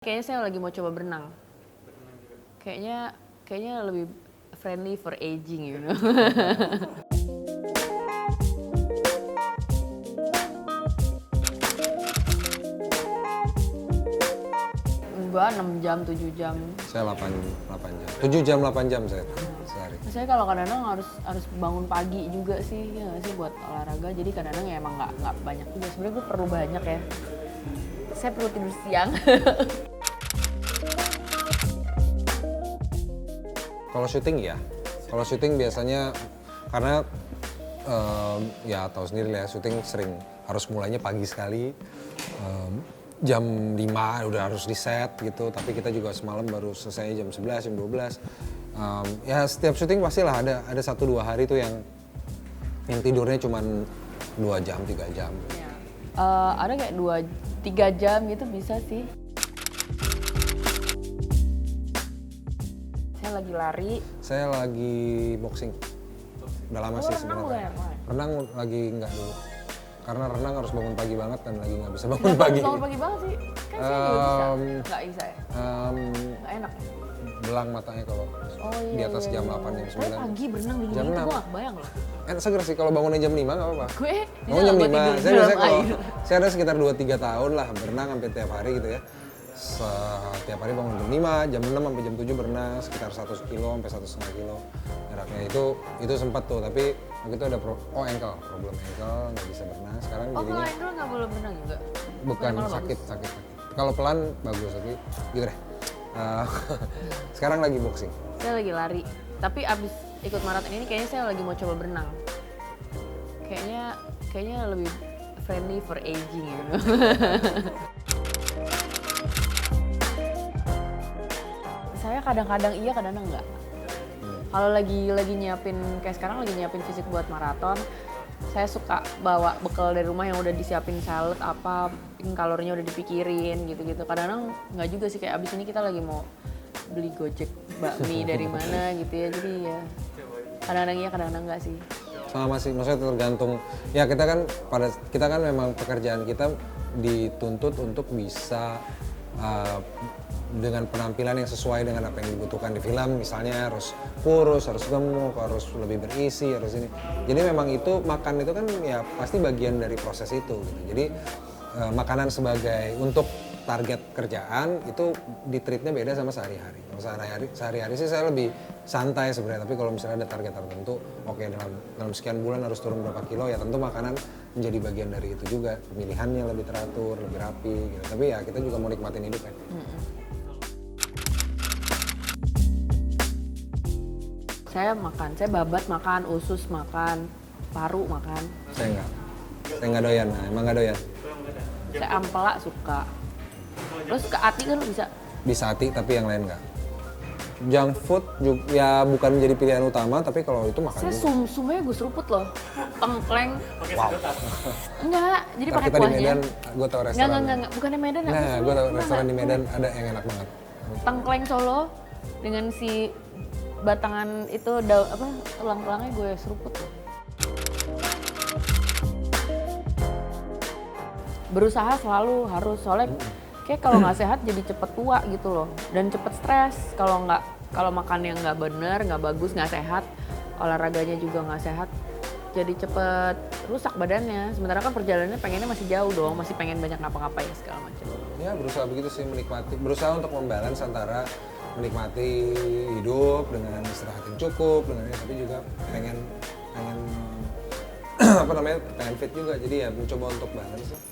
Kayaknya saya lagi mau coba berenang. Kayaknya lebih friendly for aging, you know. Enggak, 6 jam, 7 jam. Saya 8 jam. 7 jam, 8 jam saya sehari. Saya kalau kadang-kadang harus bangun pagi juga sih, ya nggak sih, buat olahraga. Jadi kadang-kadang ya emang nggak banyak juga. Sebenarnya gue perlu banyak ya. Saya perlu tidur siang. Kalau syuting ya, kalau syuting biasanya karena ya tahu sendiri lah ya, syuting sering harus mulainya pagi sekali, jam 5 udah harus di set gitu, tapi kita juga semalam baru selesai jam 11, jam 12. Ya setiap syuting pastilah ada 1-2 hari tuh yang tidurnya cuma 2 jam, 3 jam. Ya. Ada kayak 2-3 jam gitu bisa sih. Saya lagi lari. Saya lagi boxing. Udah lama sih sebenarnya. Renang lagi nggak dulu. Karena renang harus bangun pagi banget dan lagi nggak bisa bangun pagi. Bangun pagi banget sih. Kan saya juga bisa. Nggak bisa ya? Nggak enak ya? Belang matanya kalau di atas jam 8, jam 9. Tapi pagi berenang dingin Jam itu 6. gue nggak kebayang loh. Seger sih kalau bangunnya jam 5 nggak apa-apa. Gue Bangun jam 5. tidur Saya dalam biasanya kalau air. saya ada sekitar 2-3 tahun lah berenang hampir tiap hari gitu ya. Setiap hari bangun jam 5, jam 6 sampai jam 7 berenang sekitar 1 kilo sampai 1,5 kilo jaraknya. Itu sempat tuh, tapi waktu itu ada problem ankle, nggak bisa berenang. Sekarang Oh, jadinya kalau dulu nggak boleh berenang juga? bukan Malah sakit. Kalau pelan bagus, tapi gitu deh. Sekarang lagi boxing. Saya lagi lari, tapi abis ikut maraton ini kayaknya saya lagi mau coba berenang. Kayaknya lebih friendly for aging, you know. Saya kadang-kadang iya, kadang-kadang enggak. Kalau lagi nyiapin, kayak sekarang lagi nyiapin fisik buat maraton, saya suka bawa bekal dari rumah yang udah disiapin salad apa, kalorinya udah dipikirin gitu-gitu. Kadang-kadang nggak juga sih, kayak abis ini kita lagi mau beli gojek bakmi dari mana gitu ya. Jadi ya kadang-kadang iya, kadang-kadang enggak sih. Sama sih, maksudnya tergantung. Ya kita kan memang pekerjaan kita dituntut untuk bisa dengan penampilan yang sesuai dengan apa yang dibutuhkan di film, misalnya harus kurus, harus gemuk, harus lebih berisi, harus ini. Jadi memang itu makan itu kan ya pasti bagian dari proses itu gitu. Jadi makanan sebagai untuk target kerjaan itu di-treatnya beda sama sehari-hari. Kalau sehari-hari sih saya lebih santai sebenarnya, tapi kalau misalnya ada target tertentu, oke, dalam sekian bulan harus turun berapa kilo, ya tentu makanan menjadi bagian dari itu juga. Pemilihannya lebih teratur, lebih rapi gitu. Tapi ya kita juga mau nikmatin hidup kan. Saya babat makan, usus makan, paru makan. Saya nggak doyan, emang nggak doyan. Saya ampela suka. Terus ke ati kan bisa. Bisa hati tapi yang lain nggak. Junk food juga, ya bukan menjadi pilihan utama, tapi kalau itu makan Saya juga. sumnya gue seruput loh. Tengkleng. Wow. Enggak, jadi Ntar pakai kita di kuahnya. Medan, gue tau restoran. Enggak. Bukannya Medan. Nah, gue tau restoran di Medan ada yang enak banget. Tengkleng Solo dengan si batangan itu tulang-tulangnya gue seruput loh. Berusaha selalu harus, soalnya kayak kalau nggak sehat jadi cepet tua gitu loh, dan cepet stres. Kalau makan yang nggak bener, nggak bagus, nggak sehat, olahraganya juga nggak sehat, jadi cepet rusak badannya. Sementara kan perjalanannya pengennya masih jauh dong, masih pengen banyak ngapa-ngapain segala macam. Ya berusaha begitu sih, berusaha untuk membalance antara menikmati hidup dengan istirahat yang cukup, dengan ini, tapi juga pengen pengen fit juga. Jadi ya mencoba untuk balance lah.